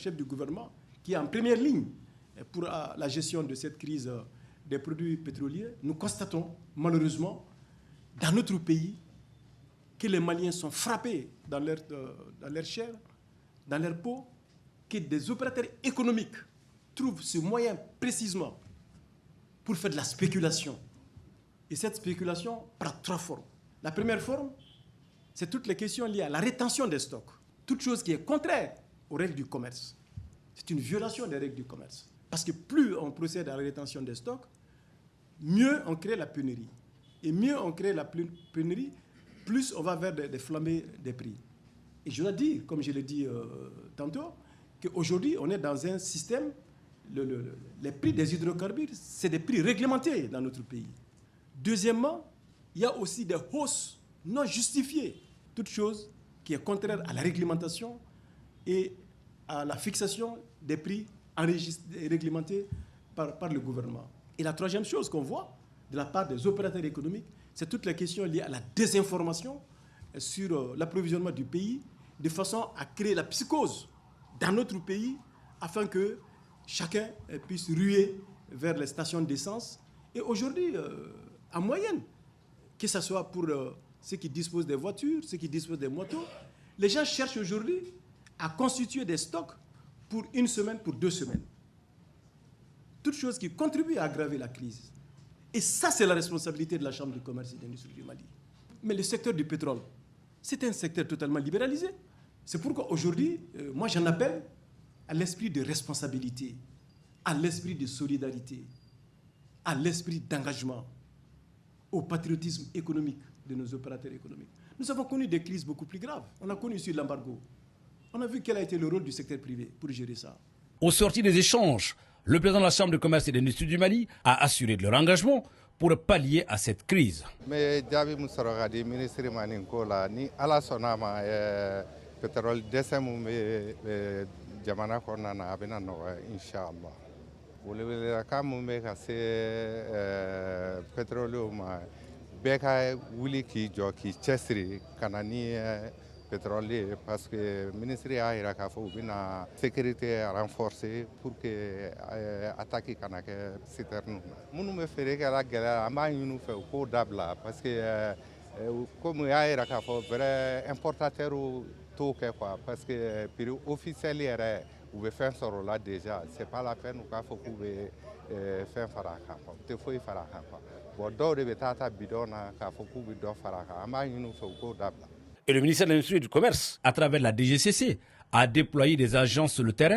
chef du gouvernement, qui est en première ligne pour la gestion de cette crise des produits pétroliers, nous constatons malheureusement dans notre pays que les Maliens sont frappés dans leur chair, dans leur peau, que des opérateurs économiques trouvent ce moyen précisément pour faire de la spéculation. Et cette spéculation prend 3 formes. La première forme, c'est toutes les questions liées à la rétention des stocks. Toute chose qui est contraire aux règles du commerce. C'est une violation des règles du commerce. Parce que plus on procède à la rétention des stocks, mieux on crée la pénurie. Et mieux on crée la pénurie, plus on va vers des flambées des prix. Et je dois dire, comme je l'ai dit tantôt, qu'aujourd'hui, on est dans un système, les prix des hydrocarbures, c'est des prix réglementés dans notre pays. Deuxièmement, il y a aussi des hausses non justifiées. Toute chose qui est contraire à la réglementation et à la fixation des prix réglementés par le gouvernement. Et la troisième chose qu'on voit de la part des opérateurs économiques, c'est toutes les questions liées à la désinformation sur l'approvisionnement du pays, de façon à créer la psychose dans notre pays, afin que chacun puisse ruer vers les stations d'essence. Et aujourd'hui, en moyenne, que ce soit pour ceux qui disposent des voitures, ceux qui disposent des motos, les gens cherchent aujourd'hui à constituer des stocks pour 1 semaine, pour 2 semaines. Toute chose qui contribue à aggraver la crise. Et ça, c'est la responsabilité de la Chambre de commerce et d'industrie du Mali. Mais le secteur du pétrole, c'est un secteur totalement libéralisé. C'est pourquoi aujourd'hui, moi j'en appelle à l'esprit de responsabilité, à l'esprit de solidarité, à l'esprit d'engagement, au patriotisme économique de nos opérateurs économiques. Nous avons connu des crises beaucoup plus graves. On a connu sur l'embargo. On a vu quel a été le rôle du secteur privé pour gérer ça. Au sortir des échanges, le président de la Chambre de commerce et d'industrie du Mali a assuré de leur engagement pour pallier à cette crise. Mais Jabi Moussorogadi, ministre Maninkola, ni ala sonama pétrole décembre jamana konana abena no inshallah. Wole ka mumbe ka se pétrole ma beka wuli ki jo ki chesri kanani pétrole parce que le ministre a une sécurité renforcée pour que attaquer kanake citerne. Nous me ferait que la guerre a nous fait au d'abla parce que comme il y a un vrai importateur tout quoi parce que pour officiel il veut faire ce rôle là déjà c'est pas la peine qu'il faut faire faraka il faut faire faraka bon d'autres de tata bidona qu'il faut faire faraka ama nous fait au d'abla. Et le ministère de l'Industrie et du Commerce, à travers la DGCC, a déployé des agents sur le terrain